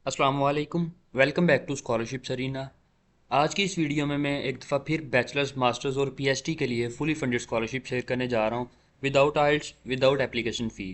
अस्सलाम वालेकुम। Welcome back to scholarship Sarina. आज की इस वीडियो में मैं एक दफ़ा फिर बैचलर्स मास्टर्स और पीएचडी के लिए फुली फंडेड स्कॉलरशिप शेयर करने जा रहा हूँ, विदाउट आइल्स, विदाउट एप्लीकेशन फ़ी।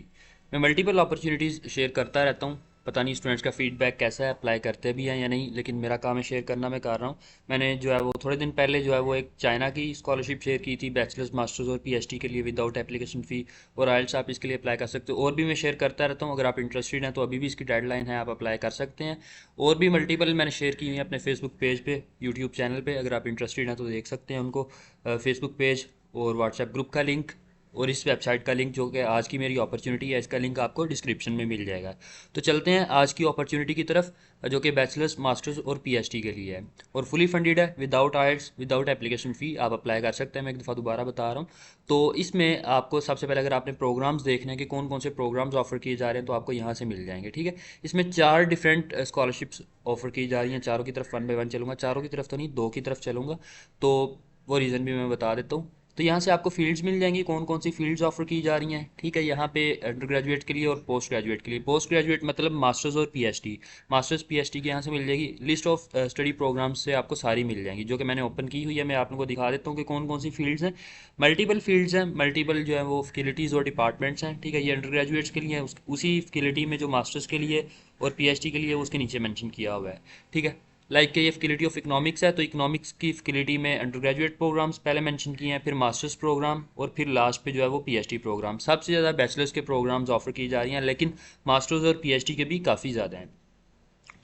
मैं मल्टीपल अपॉर्चुनिटीज़ शेयर करता रहता हूँ। पता नहीं स्टूडेंट्स का फीडबैक कैसा है, अप्लाई करते भी हैं या नहीं, लेकिन मेरा काम है शेयर करना, मैं कर रहा हूँ। मैंने जो है वो थोड़े दिन पहले जो है वो एक चाइना की स्कॉलरशिप शेयर की थी बैचलर्स मास्टर्स और पीएचडी के लिए विदाउट एप्लीकेशन फ़ी। और आइल्स आप इसके लिए अप्लाई कर सकते हो। और भी मैं शेयर करता रहता हूँ, अगर आप इंटरेस्टेड हैं तो अभी भी इसकी डेडलाइन है, आप अप्लाई कर सकते हैं। और भी मल्टीपल मैंने शेयर की हुई हैं अपने फेसबुक पेज पे, यूट्यूब चैनल पे, अगर आप इंटरेस्टेड हैं तो देख सकते हैं उनको। फेसबुक पेज और व्हाट्सएप ग्रुप का लिंक और इस वेबसाइट का लिंक, जो कि आज की मेरी अपॉर्चुनिटी है, इसका लिंक आपको डिस्क्रिप्शन में मिल जाएगा। तो चलते हैं आज की अपॉर्चुनिटी की तरफ, जो कि बैचलर्स मास्टर्स और पीएचडी के लिए है और फुली फंडेड है, विदाउट आइल्स, विदाउट एप्लीकेशन फ़ी। आप अप्लाई कर सकते हैं, मैं एक दफ़ा दोबारा बता रहा हूँ। तो इसमें आपको सबसे पहले अगर आपने प्रोग्राम्स देखने हैं कि कौन कौन से प्रोग्राम्स ऑफर किए जा रहे हैं, तो आपको यहाँ से मिल जाएंगे। ठीक है, इसमें 4 डिफरेंट स्कॉलरशिप्स ऑफर की जा रही हैं। चारों की तरफ वन बाय वन चलूँगा, चारों की तरफ तो नहीं, दो की तरफ चलूँगा। तो वो रीज़न भी मैं बता देता हूँ। तो यहाँ से आपको फील्ड्स मिल जाएंगी, कौन कौन सी फील्ड्स ऑफर की जा रही हैं। ठीक है, यहाँ पे अंडर ग्रेजुएट के लिए और पोस्ट ग्रेजुएट के लिए। पोस्ट ग्रेजुएट मतलब मास्टर्स और पीएचडी। मास्टर्स पीएचडी की यहाँ से मिल जाएगी लिस्ट ऑफ स्टडी प्रोग्राम्स से, आपको सारी मिल जाएंगी, जो कि मैंने ओपन की हुई है। मैं आप लोगों को दिखा देता हूँ कि कौन कौन सी फील्ड्स हैं। मल्टीपल फील्ड्स हैं, मल्टीपल जो है वो फैकल्टीज़ और डिपार्टमेंट्स हैं। ठीक है, ये अंडर ग्रेजुएट्स के लिए है, उसी फैकल्टी में जो मास्टर्स के लिए और पीएचडी के लिए उसके नीचे मेंशन किया हुआ है। ठीक है, लाइक ये फैकल्टी ऑफ इकोनॉमिक्स है, तो इकोनॉमिक्स की फैकल्टी में अंडर ग्रेजुएट प्रोग्राम्स पहले मेंशन किए हैं, फिर मास्टर्स प्रोग्राम और फिर लास्ट पे जो है वो पीएचडी प्रोग्राम। सबसे ज़्यादा बैचलर्स के प्रोग्राम्स ऑफर की जा रही हैं, लेकिन मास्टर्स और पीएचडी के भी काफ़ी ज़्यादा हैं।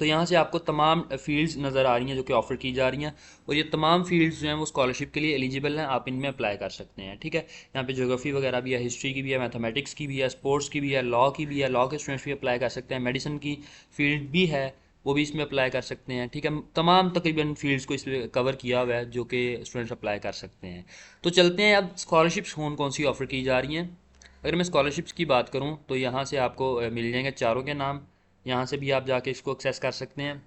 तो यहाँ से आपको तमाम फील्ड्स नज़र आ रही हैं जो कि ऑफ़र की जा रही हैं, और ये तमाम फील्ड्स जो हैं वो स्कॉलरशिप के लिए एलिजिबल हैं, आप इनमें अप्लाई कर सकते हैं। ठीक है, यहाँ पे ज्योग्राफी वगैरह भी है, हिस्ट्री की भी है, मैथमेटिक्स की भी है, स्पोर्ट्स की भी है, लॉ की भी है, लॉ के स्टूडेंट्स भी अप्लाई कर सकते हैं, मेडिसिन की फील्ड भी है, वो भी इसमें अप्लाई कर सकते हैं। ठीक है, तमाम तकरीबन फील्ड्स को इसमें कवर किया हुआ है जो कि स्टूडेंट्स अप्लाई कर सकते हैं। तो चलते हैं अब स्कॉलरशिप्स कौन कौन सी ऑफ़र की जा रही हैं। अगर मैं स्कॉलरशिप्स की बात करूँ तो यहाँ से आपको मिल जाएंगे चारों के नाम। यहाँ से भी आप जाके इसको एक्सेस कर सकते हैं।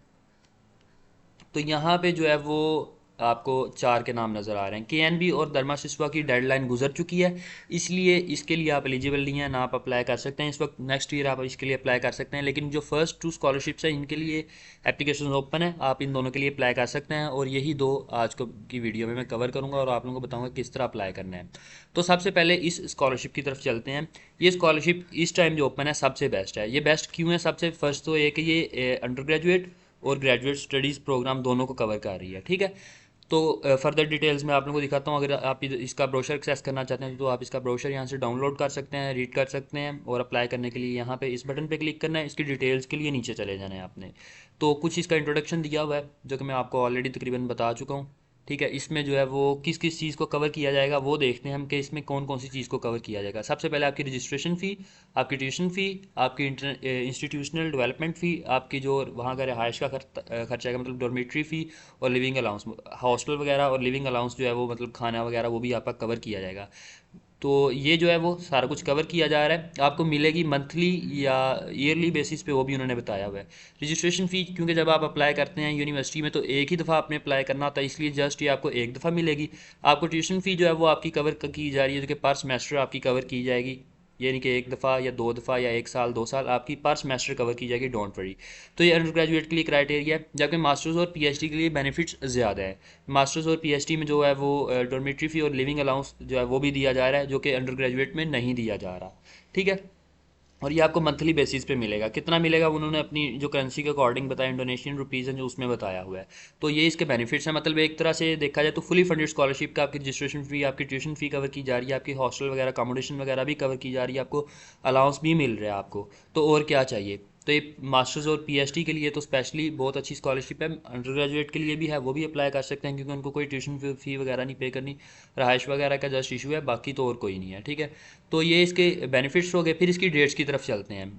तो यहाँ पे जो है वो आपको 4 के नाम नज़र आ रहे हैं। केएनबी और धर्मा सिस्वा की डेडलाइन गुजर चुकी है, इसलिए इसके लिए आप एलिजिबल नहीं हैं, ना आप अप्लाई कर सकते हैं इस वक्त। नेक्स्ट ईयर आप इसके लिए अप्लाई कर सकते हैं, लेकिन जो फर्स्ट 2 स्कॉलरशिप्स हैं इनके लिए एप्लीकेशन ओपन है, आप इन दोनों के लिए अप्लाई कर सकते हैं। और यही दो आज की वीडियो में मैं कवर करूँगा और आप लोगों को बताऊँगा किस तरह अप्लाई करना है। तो सबसे पहले इस स्कॉलरशिप की तरफ चलते हैं। ये स्कॉलरशिप इस टाइम जो ओपन है सबसे बेस्ट है। ये बेस्ट क्यों है? सबसे फर्स्ट तो ये कि ये अंडर ग्रेजुएट और ग्रेजुएट स्टडीज़ प्रोग्राम दोनों को कवर कर रही है। ठीक है, तो फर्दर डिटेल्स मैं आप लोगों को दिखाता हूँ। अगर आप इसका ब्रोशर एक्सेस करना चाहते हैं तो आप इसका ब्रोशर यहाँ से डाउनलोड कर सकते हैं, रीड कर सकते हैं। और अप्लाई करने के लिए यहाँ पे इस बटन पे क्लिक करना है, इसकी डिटेल्स के लिए नीचे चले जाना है आपने। तो कुछ इसका इंट्रोडक्शन दिया हुआ है जो कि मैं आपको ऑलरेडी तकरीबन बता चुका हूँ। ठीक है, इसमें जो है वो किस किस चीज़ को कवर किया जाएगा वो देखते हैं हम, कि इसमें कौन कौन सी चीज़ को कवर किया जाएगा। सबसे पहले आपकी रजिस्ट्रेशन फ़ी, आपकी ट्यूशन फ़ी, आपकी इंस्टीट्यूशनल डेवलपमेंट फ़ी, आपकी जो वहाँ का रिहाइश का खर्चा है, मतलब डॉर्मेट्री फ़ी और लिविंग अलाउंस, हॉस्टल वगैरह और लिविंग अलाउंस जो है वो मतलब खाना वगैरह, वो भी आपका कवर किया जाएगा। तो ये जो है वो सारा कुछ कवर किया जा रहा है। आपको मिलेगी मंथली या ईयरली बेसिस पे, वो भी उन्होंने बताया हुआ है। रजिस्ट्रेशन फ़ी, क्योंकि जब आप अप्लाई करते हैं यूनिवर्सिटी में तो एक ही दफ़ा आपने अप्लाई करना होता है, इसलिए जस्ट ये आपको एक दफ़ा मिलेगी। आपको ट्यूशन फ़ी जो है वो आपकी कवर की जा रही है, जो कि पर सेमेस्टर आपकी कवर की जाएगी। ये नहीं कि एक दफ़ा या दो दफ़ा या एक साल 2 साल, आपकी पर सेमेस्टर कवर की जाएगी, डोंट वरी। तो ये अंडर ग्रेजुएट के लिए क्राइटेरिया है, जबकि मास्टर्स और पीएचडी के लिए बेनिफिट्स ज़्यादा है। मास्टर्स और पीएचडी में जो है वो डॉर्मेट्री फ़ी और लिविंग अलाउंस जो है वो भी दिया जा रहा है, जो कि अंडर ग्रेजुएट में नहीं दिया जा रहा। ठीक है, और ये आपको मंथली बेसिस पे मिलेगा। कितना मिलेगा उन्होंने अपनी जो करेंसी के अकॉर्डिंग बताया, इंडोनेशियन रुपीज़ हैं जो उसमें बताया हुआ है। तो ये इसके बेनिफिट्स हैं। मतलब एक तरह से देखा जाए तो फुली फंडेड स्कॉलरशिप का आपकी रजिस्ट्रेशन फ़ी, आपकी ट्यूशन फ़ी कवर की जा रही है, आपकी हॉस्टल वगैरह अकोमोडेशन वगैरह भी कवर की जा रही है, आपको अलाउंस भी मिल रहा है आपको। तो और क्या चाहिए। तो ये मास्टर्स और पीएचडी के लिए तो स्पेशली बहुत अच्छी स्कॉलरशिप है। अंडर ग्रेजुएट के लिए भी है, वो भी अप्लाई कर सकते हैं, क्योंकि उनको कोई ट्यूशन फ़ी वगैरह नहीं पे करनी। रहाइश वगैरह का जस्ट इशू है, बाकी तो और कोई नहीं है। ठीक है, तो ये इसके बेनिफिट्स हो गए। फिर इसकी डेट्स की तरफ चलते हैं।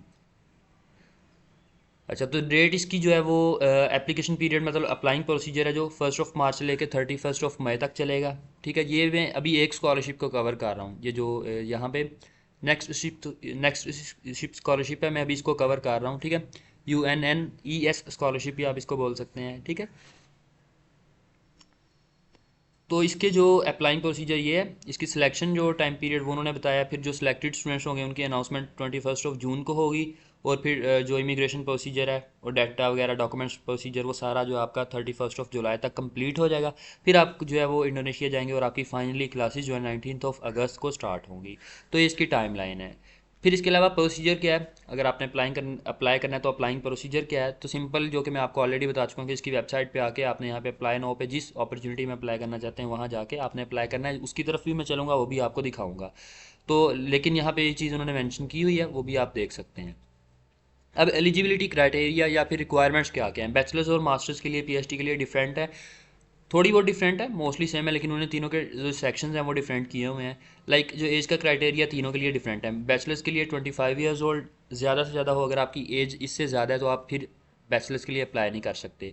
अच्छा, तो डेट इसकी जो है वो एप्लीकेशन पीरियड, मतलब अप्लाइंग प्रोसीजर है जो 1 मार्च से लेकर 31 मई तक चलेगा। ठीक है, ये मैं अभी एक स्कॉलरशिप को कवर कर रहा हूँ, ये जो यहाँ पे नेक्स्ट शिप स्कॉलरशिप है, मैं अभी इसको कवर कर रहा हूँ। ठीक है, UNNES स्कॉलरशिप भी आप इसको बोल सकते हैं। ठीक है, तो इसके जो अप्लाइंग प्रोसीजर ये है, इसकी सिलेक्शन जो टाइम पीरियड वो उन्होंने बताया। फिर जो सिलेक्टेड स्टूडेंट्स होंगे उनकी अनाउंसमेंट 21 जून को होगी, और फिर जो इमिग्रेशन प्रोसीजर है और डाटा वगैरह डॉक्यूमेंट्स प्रोसीजर वो सारा जो आपका 31 जुलाई तक कंप्लीट हो जाएगा। फिर आप जो है वो इंडोनेशिया जाएंगे और आपकी फाइनली क्लासेस जो है 19 अगस्त को स्टार्ट होंगी। तो ये इसकी टाइम लाइन है। फिर इसके अलावा प्रोसीजर क्या है, अगर आपने अप्लाई करना है तो अप्लाइंग प्रोसीजर क्या है, तो सिंपल जो कि मैं आपको ऑलरेडी बता चुका हूँ कि इसकी वेबसाइट पे आके आपने यहाँ पे अप्लाई नाउ पे जिस अपॉर्चुनिटी में अप्लाई करना चाहते हैं वहाँ जाके आपने अप्लाई करना है। उसकी तरफ भी मैं चलूँगा, वो भी आपको दिखाऊंगा। तो लेकिन यहाँ पे ये चीज़ उन्होंने मेंशन की हुई है, वो भी आप देख सकते हैं। अब एलिजिबिलिटी क्राइटेरिया या फिर रिक्वायरमेंट्स क्या क्या हैं, बैचलर्स और मास्टर्स के लिए पीएचडी के लिए डिफरेंट है, थोड़ी बहुत डिफरेंट है, मोस्टली सेम है, लेकिन उन्होंने तीनों के जो सेक्शंस हैं वो डिफरेंट किए हुए हैं। लाइक जो एज का क्राइटेरिया तीनों के लिए डिफरेंट है। बैचलर्स के लिए 25 ईयर्स ओल्ड ज़्यादा से ज़्यादा हो, अगर आपकी एज इससे ज़्यादा है तो आप फिर बैचलर्स के लिए अप्लाई नहीं कर सकते।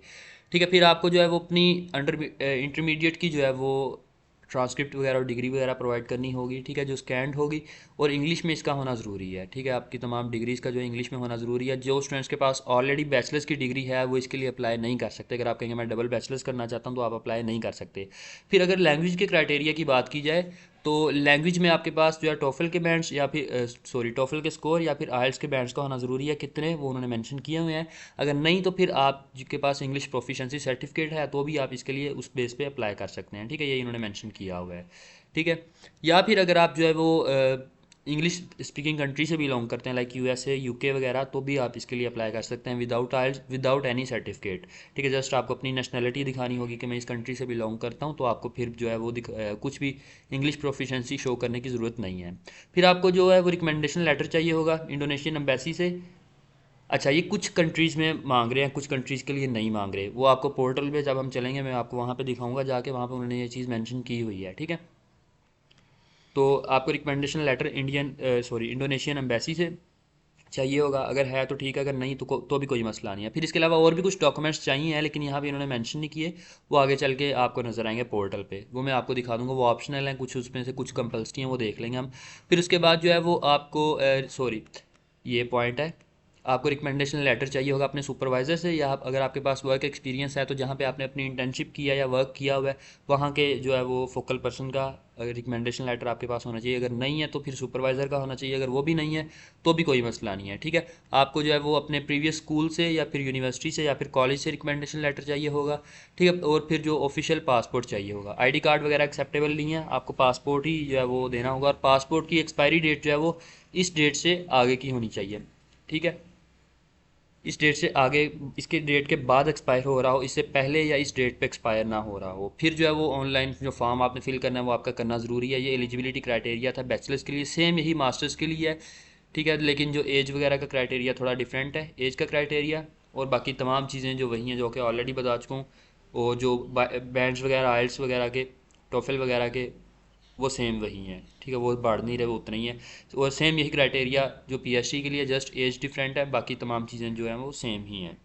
ठीक है, फिर आपको जो है वो अपनी इंटरमीडिएट की जो है वो ट्रांसक्रिप्ट वगैरह और डिग्री वगैरह प्रोवाइड करनी होगी। ठीक है, जो स्कैंड होगी, और इंग्लिश में इसका होना ज़रूरी है। ठीक है, आपकी तमाम डिग्रीज़ का जो इंग्लिश में होना ज़रूरी है। जो स्टूडेंट्स के पास ऑलरेडी बैचलर्स की डिग्री है वो इसके लिए अप्लाई नहीं कर सकते। अगर आप कहेंगे मैं डबल बैचलर्स करना चाहता हूँ तो आप अप्लाई नहीं कर सकते। फिर अगर लैंग्वेज के क्राइटेरिया की बात की जाए तो लैंग्वेज में आपके पास जो है टोफल के बैंड्स या फिर टोफल के स्कोर या फिर आइल्स के बैंड्स का होना ज़रूरी है। कितने वो उन्होंने मेंशन किए हुए हैं। अगर नहीं तो फिर आप जिसके पास इंग्लिश प्रोफिशिएंसी सर्टिफिकेट है तो भी आप इसके लिए उस बेस पे अप्लाई कर सकते हैं। ठीक है, ये इन्होंने मेंशन किया हुआ है। ठीक है, या फिर अगर आप जो है वो इंग्लिश स्पीकिंग कंट्री से बिलोंग करते हैं लाइक यूएसए यूके वगैरह, तो भी आप इसके लिए अप्लाई कर सकते हैं विदाउट आइल्स विदाउट एनी सर्टिफिकेट। ठीक है, जस्ट आपको अपनी नेशनैलिटी दिखानी होगी कि मैं इस कंट्री से बिलोंग करता हूँ, तो आपको फिर जो है वो कुछ भी इंग्लिश प्रोफिशिएंसी शो करने की ज़रूरत नहीं है। फिर आपको जो है वो रिकमेंडेशन लेटर चाहिए होगा इंडोनेशियन एम्बेसी से। अच्छा, ये कुछ कंट्रीज़ में मांग रहे हैं, कुछ कंट्रीज़ के लिए नहीं मांग रहे। वो आपको पोर्टल पे जब हम चलेंगे मैं आपको वहाँ पे दिखाऊंगा जाके, वहाँ पे उन्होंने ये चीज़ मेंशन की हुई है। ठीक है, तो आपको रिकमेंडेशन लेटर इंडोनेशियन एम्बेसी से चाहिए होगा। अगर है तो ठीक है, अगर नहीं तो भी कोई मसला नहीं है। फिर इसके अलावा और भी कुछ डॉक्यूमेंट्स चाहिए हैं, लेकिन यहाँ पे इन्होंने मेंशन नहीं किए। वो आगे चल के आपको नजर आएंगे पोर्टल पे, वो मैं आपको दिखा दूंगा। वो ऑप्शनल हैं, कुछ उसमें से कुछ कंपल्सरी हैं, वो देख लेंगे हम। फिर उसके बाद जो है वो आपको ये पॉइंट है, आपको रिकमेंडेशन लेटर चाहिए होगा अपने सुपरवाइज़र से, या अगर आपके पास वर्क एक्सपीरियंस है तो जहाँ पे आपने अपनी इंटर्नशिप किया या वर्क किया हुआ है वहाँ के जो है वो फोकल पर्सन का रिकमेंडेशन लेटर आपके पास होना चाहिए। अगर नहीं है तो फिर सुपरवाइज़र का होना चाहिए। अगर वो भी नहीं है तो भी कोई मसला नहीं है। ठीक है, आपको जो है वो अपने प्रीवियस स्कूल से या फिर यूनिवर्सिटी से या फिर कॉलेज से रिकमेंडेशन लेटर चाहिए होगा। ठीक है, और फिर जो ऑफिशियल पासपोर्ट चाहिए होगा। आईडी कार्ड वगैरह एक्सेप्टेबल नहीं है, आपको पासपोर्ट ही जो है वो देना होगा, और पासपोर्ट की एक्सपायरी डेट जो है वो इस डेट से आगे की होनी चाहिए। ठीक है, इस डेट से आगे, इसके डेट के बाद एक्सपायर हो रहा हो, इससे पहले या इस डेट पे एक्सपायर ना हो रहा हो। फिर जो है वो ऑनलाइन जो फॉर्म आपने फिल करना है वो आपका करना ज़रूरी है। ये एलिजिबिलिटी क्राइटेरिया था बैचलर्स के लिए, सेम यही मास्टर्स के लिए है। ठीक है, लेकिन जो एज वगैरह का क्राइटेरिया थोड़ा डिफरेंट है, एज का क्राइटेरिया, और बाकी तमाम चीज़ें जो वही हैं जो कि ऑलरेडी बता चुका हूँ। और जो बैंड्स वगैरह आइल्स वगैरह के, टोफल वगैरह के, वो सेम वही हैं। ठीक है, वो बढ़ नहीं रहे, वो उतना ही है। और सेम यही क्राइटेरिया जो पीएचडी के लिए, जस्ट एज डिफरेंट है, बाकी तमाम चीज़ें जो हैं वो सेम ही हैं।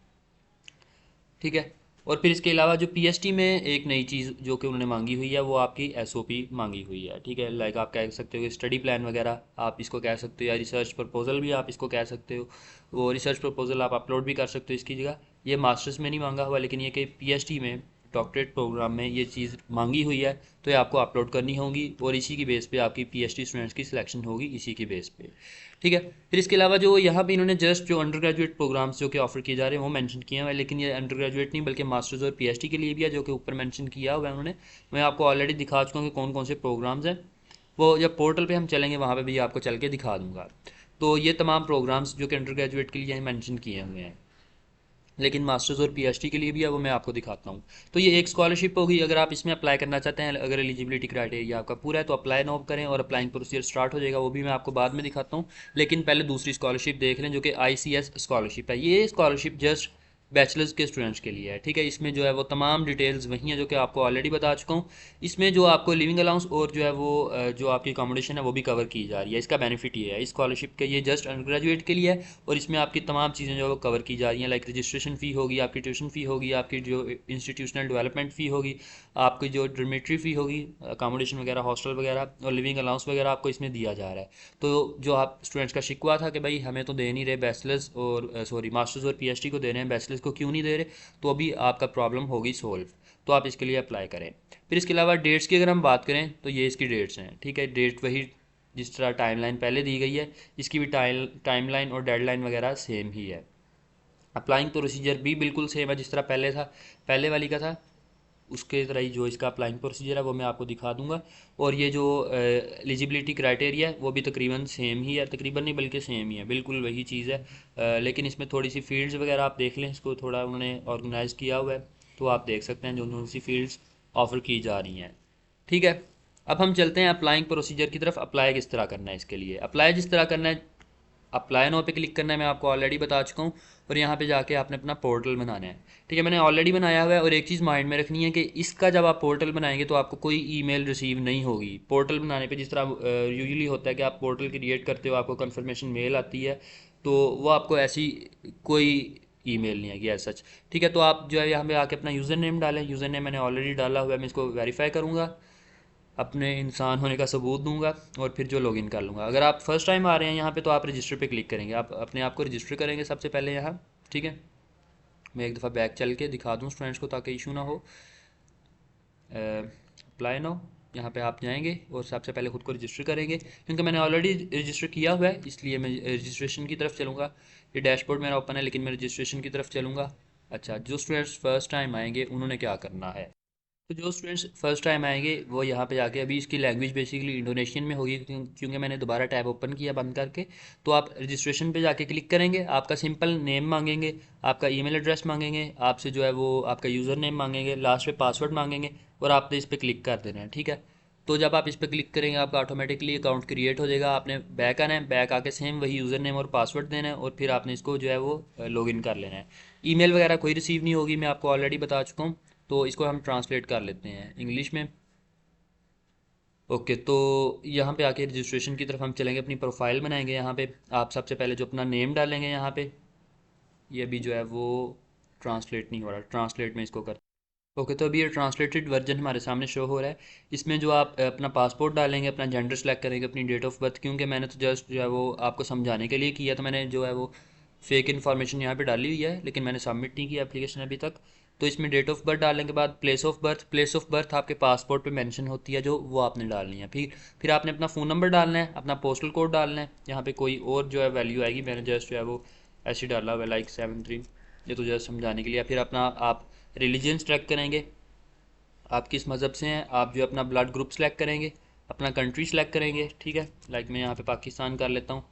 ठीक है, और फिर इसके अलावा जो पीएचडी में एक नई चीज़ जो कि उन्होंने मांगी हुई है वो आपकी एसओपी मांगी हुई है। ठीक है, लाइक आप कह सकते हो कि स्टडी प्लान वगैरह आप इसको कह सकते हो, या रिसर्च प्रपोजल भी आप इसको कह सकते हो। वो रिसर्च प्रपोजल आप अपलोड भी कर सकते हो इसकी जगह। ये मास्टर्स में नहीं मांगा हुआ, लेकिन ये कि पीएचडी में डॉक्टरेट प्रोग्राम में ये चीज़ मांगी हुई है, तो ये आपको अपलोड करनी होगी, और इसी की बेस पे आपकी पीएचडी स्टूडेंट्स की सिलेक्शन होगी, इसी की बेस पे। ठीक है, फिर इसके अलावा जो यहाँ पे इन्होंने जस्ट जो अंडर ग्रेजुएट प्रोग्राम्स जो कि ऑफर किए जा रहे हैं वो मेंशन किए हुए हैं, लेकिन ये अंडर ग्रेजुएट नहीं बल्कि मास्टर्स और पीएचडी के लिए भी है, जो कि ऊपर मेंशन किया हुआ है उन्होंने। मैं आपको ऑलरेडी दिखा चुका हूँ कि कौन कौन से प्रोग्राम्स हैं। वो जब पोर्टल पे हम चलेंगे वहाँ पे भी आपको चल के दिखा दूंगा। तो ये तमाम प्रोग्राम्स जो कि अंडर ग्रेजुएट के लिए मेंशन किए हुए हैं, लेकिन मास्टर्स और पीएचडी के लिए भी है, वो मैं आपको दिखाता हूँ। तो ये एक स्कॉलरशिप होगी। अगर आप इसमें अप्लाई करना चाहते हैं, अगर एलिजिबिलिटी क्राइटेरिया आपका पूरा है तो अप्लाई नाउ करें, और अप्लाइंग प्रोसीजर स्टार्ट हो जाएगा, वो भी मैं आपको बाद में दिखाता हूँ। लेकिन पहले दूसरी स्कॉलरशिप देख लें जो कि आईसीएस स्कॉलरशिप है। ये स्कॉलरशिप जस्ट बैचलर्स के स्टूडेंट्स के लिए है। ठीक है, इसमें जो है वो तमाम डिटेल्स वही हैं जो कि आपको ऑलरेडी बता चुका हूँ। इसमें जो आपको लिविंग अलाउंस और जो है वो जो आपकी अकोमोडेशन है वो भी कवर की जा रही है। इसका बेनिफिट ये है इस स्कॉलरशिप के, ये जस्ट अंडर ग्रेजुएट के लिए है, और इसमें आपकी तमाम चीज़ें जो है वो कवर की जा रही हैं। लाइक रजिस्ट्रेशन फ़ी होगी, आपकी ट्यूशन फ़ी होगी, आपकी जो इंस्टीट्यूशनल डेवलपमेंट फ़ी होगी, आपकी जो डॉर्मेट्री फ़ी होगी, अकोमोडेशन वगैरह, हॉस्टल वगैरह, और लिविंग अलाउंस वगैरह आपको इसमें दिया जा रहा है। तो जो आप स्टूडेंट्स का शिकवा था कि भाई हमें तो दे नहीं रहे बैचलर्स और मास्टर्स और पीएचडी को दे रहे हैं, बैचलर्स को क्यों नहीं दे रहे, तो अभी आपका प्रॉब्लम होगी सोल्व। तो आप इसके लिए अप्लाई करें। फिर इसके अलावा डेट्स की अगर हम बात करें तो ये इसकी डेट्स हैं। ठीक है, डेट वही जिस तरह टाइमलाइन पहले दी गई है, इसकी भी टाइमलाइन और डेडलाइन वगैरह सेम ही है। अप्लाइंग प्रोसीजर भी बिल्कुल सेम है जिस तरह पहले था, पहले वाली का था, उसके तरह ही जो इसका अप्लाइंग प्रोसीजर है वो मैं आपको दिखा दूंगा। और ये जो एलिजिबिलिटी क्राइटेरिया है वो भी तकरीबन सेम ही है, तकरीबन नहीं बल्कि सेम ही है, बिल्कुल वही चीज़ है। लेकिन इसमें थोड़ी सी फील्ड्स वगैरह आप देख लें, इसको थोड़ा उन्होंने ऑर्गेनाइज़ किया हुआ है, तो आप देख सकते हैं जो सी फील्ड्स ऑफ़र की जा रही हैं। ठीक है, अब हम चलते हैं अप्लाइंग प्रोसीजर की तरफ। अप्लाई किस तरह करना है, इसके लिए अप्लाई जिस तरह करना है, अप्लाई नाउ पे क्लिक करना है, मैं आपको ऑलरेडी बता चुका हूँ। और यहाँ पे जाके आपने अपना पोर्टल बनाना है। ठीक है, मैंने ऑलरेडी बनाया हुआ है। और एक चीज़ माइंड में रखनी है कि इसका जब आप पोर्टल बनाएंगे तो आपको कोई ईमेल रिसीव नहीं होगी। पोर्टल बनाने पे जिस तरह यूजुअली होता है कि आप पोर्टल क्रिएट करते हो, आपको कन्फर्मेशन मेल आती है, तो वो आपको ऐसी कोई ईमेल नहीं आएगी एज सच। ठीक है, तो आप जो है यहाँ पे आके अपना यूज़र नेम डालें। यूज़र नेम मैंने ऑलरेडी डाला हुआ है, मैं इसको वेरीफाई करूँगा, अपने इंसान होने का सबूत दूंगा और फिर जो लॉगिन कर लूँगा। अगर आप फर्स्ट टाइम आ रहे हैं यहाँ पे तो आप रजिस्टर पे क्लिक करेंगे, आप अपने आप को रजिस्टर करेंगे सबसे पहले यहाँ। ठीक है, मैं एक दफ़ा बैक चल के दिखा दूँ स्टूडेंट्स को ताकि इशू ना हो। अप्लाई नो, यहाँ पे आप जाएंगे और सबसे पहले ख़ुद को रजिस्टर करेंगे, क्योंकि मैंने ऑलरेडी रजिस्टर किया हुआ है इसलिए मैं रजिस्ट्रेशन की तरफ चलूँगा। ये डैशबोर्ड मेरा ओपन है लेकिन मैं रजिस्ट्रेशन की तरफ चलूँगा। अच्छा, जो स्टूडेंट्स फर्स्ट टाइम आएंगे उन्होंने क्या करना है, तो जो स्टूडेंट्स फर्स्ट टाइम आएंगे वो यहाँ पे जाके, अभी इसकी लैंग्वेज बेसिकली इंडोनेशियन में होगी क्योंकि मैंने दोबारा टैब ओपन किया बंद करके। तो आप रजिस्ट्रेशन पे जाके क्लिक करेंगे, आपका सिंपल नेम मांगेंगे, आपका ईमेल एड्रेस मांगेंगे, आपसे जो है वो आपका यूज़र नेम मांगेंगे, लास्ट पे पासवर्ड मांगेंगे और आपने इस पर क्लिक कर देना है। ठीक है, तो जब आप इस पर क्लिक करेंगे आपका ऑटोमेटिकली अकाउंट क्रिएट हो जाएगा। आपने बैक आना है, बैक आके सेम वही यूज़र नेम और पासवर्ड देना है और फिर आपने इसको जो है वो लॉगिन कर लेना है। ईमेल वगैरह कोई रिसीव नहीं होगी, मैं आपको ऑलरेडी बता चुका हूँ। तो इसको हम ट्रांसलेट कर लेते हैं इंग्लिश में। ओके, तो यहाँ पे आके रजिस्ट्रेशन की तरफ हम चलेंगे, अपनी प्रोफाइल बनाएंगे। यहाँ पे आप सबसे पहले जो अपना नेम डालेंगे यहाँ पे, ये अभी जो है वो ट्रांसलेट नहीं हो रहा, ट्रांसलेट में इसको कर। ओके, तो अभी ये ट्रांसलेटेड वर्जन हमारे सामने शो हो रहा है। इसमें जो आप अपना पासपोर्ट डालेंगे, अपना जेंडर सेलेक्ट करेंगे, अपनी डेट ऑफ बर्थ, क्योंकि मैंने तो जस्ट जो है वो आपको समझाने के लिए किया, तो मैंने जो है वो फेक इन्फॉर्मेशन यहाँ पे डाली हुई है, लेकिन मैंने सबमिट नहीं किया एप्लीकेशन अभी तक। तो इसमें डेट ऑफ बर्थ डालने के बाद place of birth, place of birth आपके पासपोर्ट पे मेंशन होती है जो, वो आपने डालनी है। फिर आपने अपना फ़ोन नंबर डालना है, अपना पोस्टल कोड डालना है। यहाँ पे कोई और जो है वैल्यू आएगी, मैंने जस्ट जो है वो ऐसे डाला हुआ है लाइक 73, ये तो जस्ट समझाने के लिए। फिर अपना आप रिलीजन सेलेक्ट करेंगे, आप किस मज़हब से हैं, आप जो अपना ब्लड ग्रुप सेलेक्ट करेंगे, अपना कंट्री सेलेक्ट करेंगे। ठीक है, लाइक मैं यहाँ पे पाकिस्तान कर लेता हूँ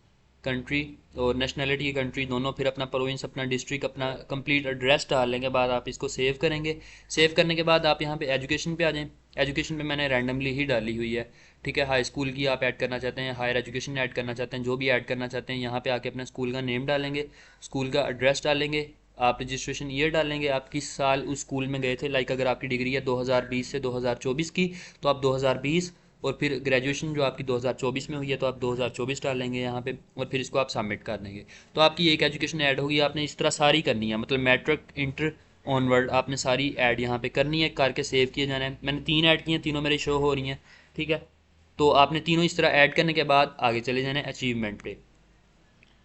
कंट्री, और नेशनैलिटी की कंट्री दोनों, फिर अपना प्रोविंस, अपना डिस्ट्रिक्ट, अपना कंप्लीट एड्रेस डालने के बाद आप इसको सेव करेंगे। सेव करने के बाद आप यहाँ पे एजुकेशन पे आ जाएं। एजुकेशन पे मैंने रैंडमली ही डाली हुई है। ठीक है, हाई स्कूल की आप ऐड करना चाहते हैं, हायर एजुकेशन ऐड करना चाहते हैं, जो भी ऐड करना चाहते हैं, यहाँ पे आके अपने स्कूल का नेम डालेंगे, स्कूल का एड्रेस डालेंगे, आप रजिस्ट्रेशन ईयर डालेंगे, आप किस साल उस स्कूल में गए थे। लाइक अगर आपकी डिग्री है 2020 से 2024 की, तो आप 2020, और फिर ग्रेजुएशन जो आपकी 2024 में हुई है तो आप 2024 डालेंगे यहाँ पे, और फिर इसको आप सबमिट कर देंगे। तो आपकी एक एजुकेशन ऐड होगी। आपने इस तरह सारी करनी है, मतलब मैट्रिक, इंटर, ऑनवर्ड, आपने सारी ऐड यहाँ पे करनी है, करके सेव किए जाना है। मैंने 3 ऐड की हैं, तीनों मेरे शो हो रही हैं। ठीक है, तो आपने तीनों इस तरह ऐड करने के बाद आगे चले जाना है अचीवमेंट पे।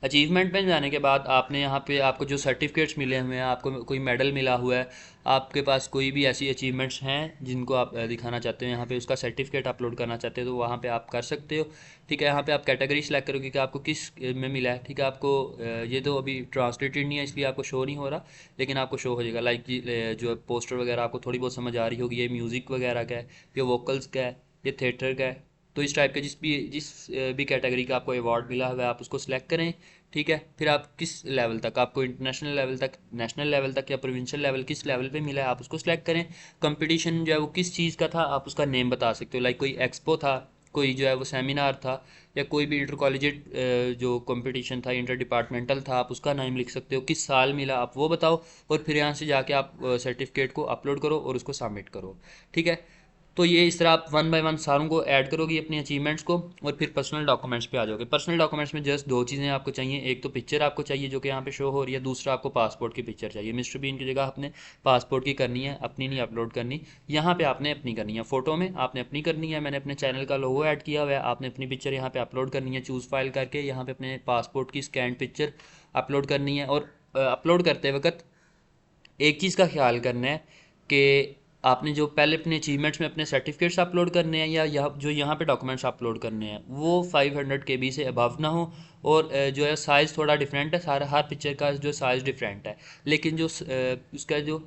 अचीवमेंट में जाने के बाद आपने यहाँ पे, आपको जो सर्टिफिकेट्स मिले हुए हैं, आपको कोई मेडल मिला हुआ है, आपके पास कोई भी ऐसी अचीवमेंट्स हैं जिनको आप दिखाना चाहते हो, यहाँ पे उसका सर्टिफिकेट अपलोड करना चाहते हो तो वहाँ पे आप कर सकते हो। ठीक है, यहाँ पे आप कैटेगरी सेलेक्ट करोगे कि आपको किस में मिला है। ठीक है, आपको ये तो अभी ट्रांसलेटेड नहीं है इसलिए आपको शो नहीं हो रहा, लेकिन आपको शो हो जाएगा। लाइक जो पोस्टर वगैरह आपको थोड़ी बहुत समझ आ रही होगी, ये म्यूज़िक वगैरह का है, ये वोकल्स का है, ये थिएटर का है। तो इस टाइप के जिस भी कैटेगरी का आपको अवार्ड मिला हुआ है आप उसको सिलेक्ट करें। ठीक है, फिर आप किस लेवल तक, आपको इंटरनेशनल लेवल तक, नेशनल लेवल तक या प्रोविंशियल लेवल, किस लेवल पे मिला है आप उसको सिलेक्ट करें। कंपटीशन जो है वो किस चीज़ का था आप उसका नेम बता सकते हो, लाइक कोई एक्सपो था, कोई जो है वो सेमिनार था, या कोई भी इंटर कॉलेजेट जो कंपटीशन था, इंटर डिपार्टमेंटल था, आप उसका नाम लिख सकते हो। किस साल मिला आप वो बताओ, और फिर यहाँ से जाके आप सर्टिफिकेट को अपलोड करो और उसको सबमिट करो। ठीक है, तो ये इस तरह आप वन बाय वन सारों को ऐड करोगे अपनी अचीवमेंट्स को, और फिर पर्सनल डॉक्यूमेंट्स पे आ जाओगे। पर्सनल डॉक्यूमेंट्स में जस्ट दो चीज़ें आपको चाहिए, एक तो पिक्चर आपको चाहिए जो कि यहाँ पे शो हो रही है, दूसरा आपको पासपोर्ट की पिक्चर चाहिए। मिस्टर बीन की जगह आपने पासपोर्ट की करनी है, अपनी नहीं अपलोड करनी। यहाँ पे आपने अपनी करनी है, फ़ोटो में आपने अपनी करनी है। मैंने अपने चैनल का लोगो ऐड किया हुआ है, आपने अपनी पिक्चर यहाँ पे अपलोड करनी है, चूज़ फाइल करके यहाँ पे अपने पासपोर्ट की स्कैन पिक्चर अपलोड करनी है। और अपलोड करते वक्त एक चीज़ का ख्याल करना है कि आपने जो पहले अपने अचीवमेंट्स में अपने सर्टिफिकेट्स अपलोड करने हैं या जो यहाँ पे डॉक्यूमेंट्स अपलोड करने हैं वो 500 KB से अबव ना हो। और जो है साइज़ थोड़ा डिफरेंट है, सारा हर पिक्चर का जो साइज़ डिफरेंट है, लेकिन जो उसका जो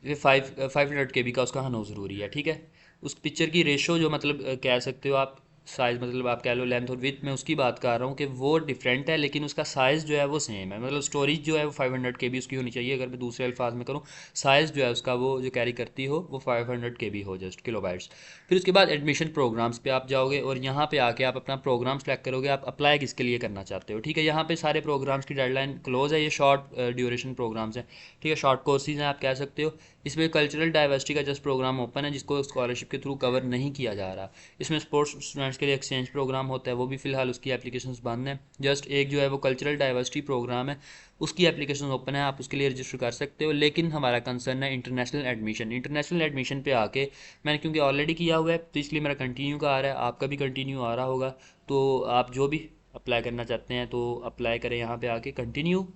ये 500 KB का उसका होना ज़रूरी है, ठीक है। उस पिक्चर की रेशो जो मतलब कह सकते हो आप, साइज़ मतलब आप कह लो लेंथ और विड्थ, में उसकी बात कर रहा हूँ कि वो डिफरेंट है लेकिन उसका साइज़ जो है वो सेम है। मतलब स्टोरेज जो है वो 500 KB उसकी होनी चाहिए। अगर मैं दूसरे अल्फाज में करूँ, साइज़ जो है उसका वो जो कैरी करती हो वो 500 KB हो, जस्ट किलोबाइट्स। फिर उसके बाद एडमिशन प्रोग्राम्स पे आप जाओगे और यहाँ पे आके आप अपना प्रोग्राम सेलेक्ट करोगे, आप अप्लाई किसके लिए करना चाहते हो, ठीक है। यहाँ पे सारे प्रोग्राम्स की डेडलाइन क्लोज है, ये शॉर्ट ड्यूरेशन प्रोग्राम्स हैं, ठीक है, शॉर्ट कोर्सेज हैं आप कह सकते हो। इसमें कल्चरल डाइवर्सिटी का जस्ट प्रोग्राम ओपन है जिसको स्कॉलरशिप के थ्रू कवर नहीं किया जा रहा। इसमें स्पोर्ट्स स्टूडेंट्स के लिए एक्सचेंज प्रोग्राम होता है, वो भी फ़िलहाल उसकी एप्लीकेशंस बंद हैं। जस्ट एक जो है वो कल्चरल डाइवर्सिटी प्रोग्राम है, उसकी एप्लीकेशन ओपन है, आप उसके लिए रजिस्टर कर सकते हो। लेकिन हमारा कंसर्न है इंटरनेशनल एडमिशन। इंटरनेशनल एडमिशन पे आके मैंने क्योंकि ऑलरेडी किया हुआ है तो इसलिए मेरा कंटिन्यू का आ रहा है, आपका भी कंटिन्यू आ रहा होगा। तो आप जो भी अप्लाई करना चाहते हैं तो अप्लाई करें यहाँ पे आके कंटिन्यू,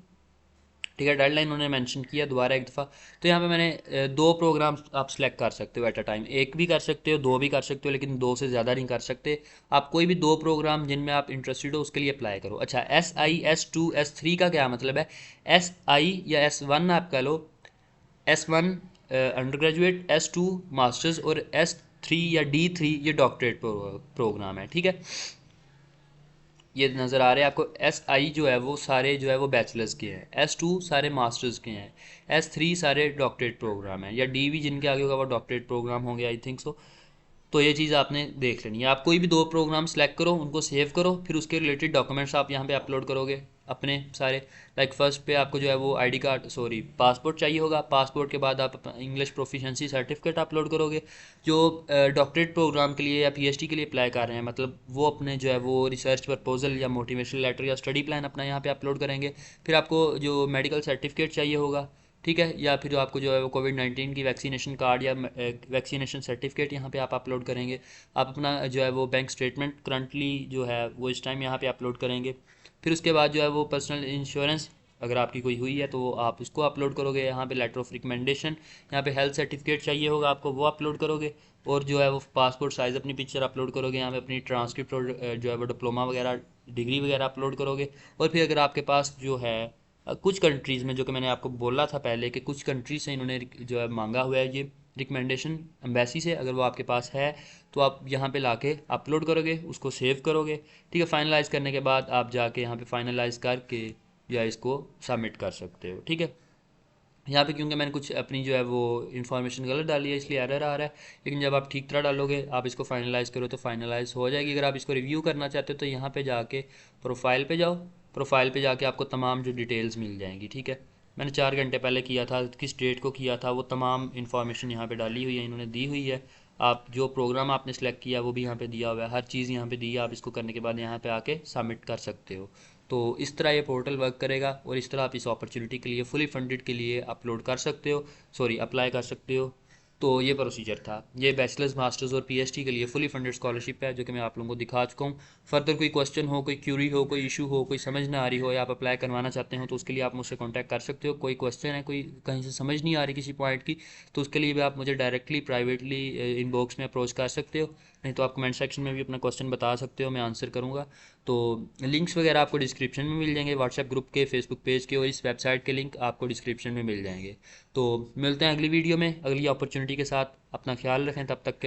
ठीक है। डेडलाइन उन्होंने मेंशन किया दोबारा एक दफ़ा। तो यहाँ पे मैंने दो प्रोग्राम आप सेलेक्ट कर सकते हो एट अ टाइम, एक भी कर सकते हो, दो भी कर सकते हो, लेकिन दो से ज़्यादा नहीं कर सकते। आप कोई भी दो प्रोग्राम जिनमें आप इंटरेस्टेड हो उसके लिए अप्लाई करो। अच्छा, SI S2 S3 का क्या मतलब है? SI या S1 आप कह लो, S1 under graduate, S2 masters और S3 या D3 ये डॉक्टरेट प्रोग्राम है, ठीक है। ये नज़र आ रहे हैं आपको, SI जो है वो सारे जो है वो बैचलर्स के हैं, S2 सारे मास्टर्स के हैं, S3 सारे डॉक्टरेट प्रोग्राम हैं, या DV जिनके आगे होगा वो डॉक्टरेट प्रोग्राम होंगे, आई थिंक सो। तो ये चीज़ आपने देख लेनी है। आप कोई भी दो प्रोग्राम सेलेक्ट करो, उनको सेव करो, फिर उसके रिलेटेड डॉक्यूमेंट्स आप यहाँ पे अपलोड करोगे अपने सारे। लाइक फर्स्ट पे आपको जो है वो आईडी कार्ड, सॉरी, पासपोर्ट चाहिए होगा। पासपोर्ट के बाद आप इंग्लिश प्रोफिशेंसी सर्टिफिकेट अपलोड करोगे। जो डॉक्टरेट प्रोग्राम के लिए या PhD के लिए अप्लाई कर रहे हैं, मतलब वो अपने जो है वो रिसर्च प्रपोजल या मोटिवेशनल लेटर या स्टडी प्लान अपना यहाँ पे अपलोड करेंगे। फिर आपको जो मेडिकल सर्टिफिकेट चाहिए होगा, ठीक है, या फिर आपको जो है वो कोविड-19 की वैक्सीनेशन कार्ड या वैक्सीनेशन सर्टिफिकेट यहाँ पे आप अपलोड करेंगे। आप अपना जो है वो बैंक स्टेटमेंट करंटली जो है वो इस टाइम यहाँ पे अपलोड करेंगे। फिर उसके बाद जो है वो पर्सनल इंश्योरेंस अगर आपकी कोई हुई है तो वो आप उसको अपलोड करोगे। यहाँ पे लेटर ऑफ रिकमेंडेशन, यहाँ पे हेल्थ सर्टिफिकेट चाहिए होगा आपको, वो अपलोड करोगे। और जो है वो पासपोर्ट साइज़ अपनी पिक्चर अपलोड करोगे। यहाँ पे अपनी ट्रांसक्रिप्ट और जो है वो डिप्लोमा वगैरह, डिग्री वगैरह अपलोड करोगे। और फिर अगर आपके पास जो है कुछ कंट्रीज़ में, जो कि मैंने आपको बोला था पहले कि कुछ कंट्रीज से इन्होंने जो है मांगा हुआ है ये रिकमेंडेशन एम्बेसी से, अगर वो आपके पास है तो आप यहाँ पे लाके अपलोड करोगे, उसको सेव करोगे, ठीक है। फाइनलाइज़ करने के बाद आप जाके यहाँ पे फाइनलाइज़ करके या इसको सबमिट कर सकते हो, ठीक है। यहाँ पे क्योंकि मैंने कुछ अपनी जो है वो इन्फॉर्मेशन गलत डाली है इसलिए एरर आ रहा है, लेकिन जब आप ठीक तरह डालोगे, आप इसको फाइनलाइज़ करो तो फाइनलाइज़ हो जाएगी। अगर आप इसको रिव्यू करना चाहते हो तो यहाँ पे जाके प्रोफाइल पे जाओ, प्रोफाइल पे जाके आपको तमाम जो डिटेल्स मिल जाएंगी, ठीक है। मैंने 4 घंटे पहले किया था, किस डेट को किया था, वो तमाम इन्फॉर्मेशन यहाँ पे डाली हुई है, इन्होंने दी हुई है। आप जो प्रोग्राम आपने सेलेक्ट किया वो भी यहाँ पे दिया हुआ है, हर चीज़ यहाँ पे दी है। आप इसको करने के बाद यहाँ पे आके सबमिट कर सकते हो। तो इस तरह ये पोर्टल वर्क करेगा और इस तरह आप इस अपॉर्चुनिटी के लिए फुली फंडेड के लिए अपलोड कर सकते हो, सॉरी अप्लाई कर सकते हो। तो ये प्रोसीजर था। ये बैचलर्स, मास्टर्स और PhD के लिए फुली फंडेड स्कॉलरशिप है जो कि मैं आप लोगों को दिखा चुका हूँ। फर्दर कोई क्वेश्चन हो, कोई क्यूरी हो, कोई इशू हो, कोई समझ ना आ रही हो या आप अप्लाई करवाना चाहते हो तो उसके लिए आप मुझसे कॉन्टैक्ट कर सकते हो। कोई क्वेश्चन है, कोई कहीं से समझ नहीं आ रही किसी पॉइंट की, तो उसके लिए भी आप मुझे डायरेक्टली प्राइवेटली इनबॉक्स में अप्रोच कर सकते हो, नहीं तो आप कमेंट सेक्शन में भी अपना क्वेश्चन बता सकते हो, मैं आंसर करूँगा। तो लिंक्स वगैरह आपको डिस्क्रिप्शन में मिल जाएंगे, व्हाट्सएप ग्रुप के, फेसबुक पेज के और इस वेबसाइट के लिंक आपको डिस्क्रिप्शन में मिल जाएंगे। तो मिलते हैं अगली वीडियो में अगली अपॉर्चुनिटी के साथ। अपना ख्याल रखें, तब तक के